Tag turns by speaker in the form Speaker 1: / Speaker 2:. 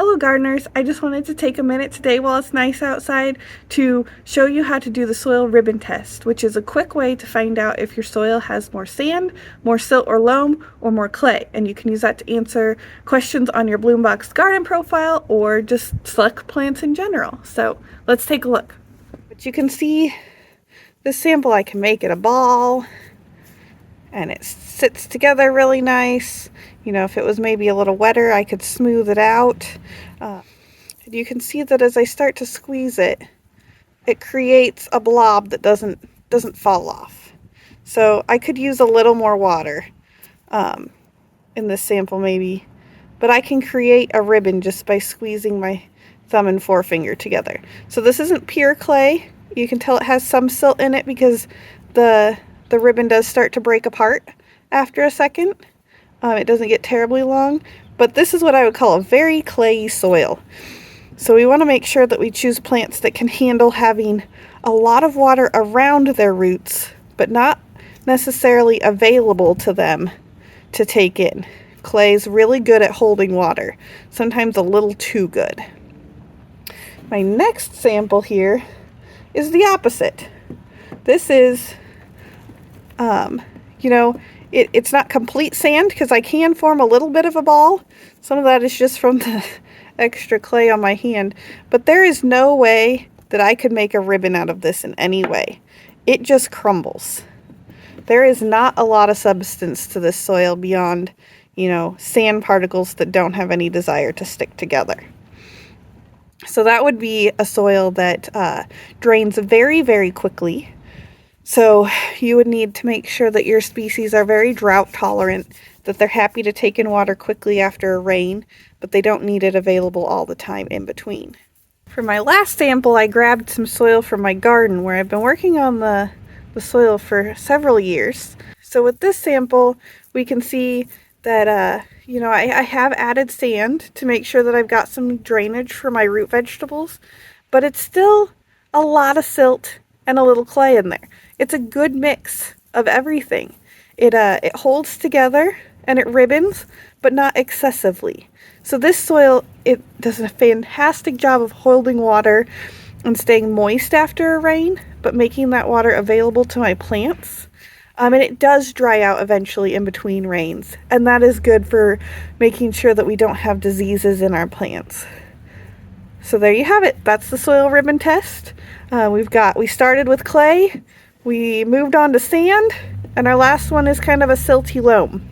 Speaker 1: fellow gardeners, I just wanted to take a minute today while it's nice outside to show you how to do the soil ribbon test, which is a quick way to find out if your soil has more sand, more silt or loam, or more clay. And you can use that to answer questions on your Bloombox garden profile or just select plants in general. So let's take a look. But you can see this sample I can make it a ball, and it sits together really nice. You know, if it was maybe a little wetter, I could smooth it out. You can see that as I start to squeeze it, it creates a blob that doesn't fall off. So I could use a little more water in this sample maybe, but I can create a ribbon just by squeezing my thumb and forefinger together. So this isn't pure clay. You can tell it has some silt in it because the ribbon does start to break apart after a second. It doesn't get terribly long, but this is what I would call a very clayey soil. So we want to make sure that we choose plants that can handle having a lot of water around their roots, but not necessarily available to them to take in. Clay is really good at holding water, sometimes a little too good. My next sample here is the opposite. This is you know, it's not complete sand because I can form a little bit of a ball. Some of that is just from the extra clay on my hand, but there is no way that I could make a ribbon out of this in any way. It just crumbles. There is not a lot of substance to this soil beyond, you know, sand particles that don't have any desire to stick together. So that would be a soil that drains very, very quickly. So you would need to make sure that your species are very drought tolerant, that they're happy to take in water quickly after a rain, but they don't need it available all the time in between. For my last sample, I grabbed some soil from my garden where I've been working on the soil for several years. So with this sample, we can see that, you know, I have added sand to make sure that I've got some drainage for my root vegetables, but it's still a lot of silt and a little clay in there. It's a good mix of everything. It holds together and it ribbons, but not excessively. So this soil, it does a fantastic job of holding water and staying moist after a rain, but making that water available to my plants. And it does dry out eventually in between rains, and that is good for making sure that we don't have diseases in our plants. So there you have it. That's the soil ribbon test. We started with clay, we moved on to sand, and our last one is kind of a silty loam.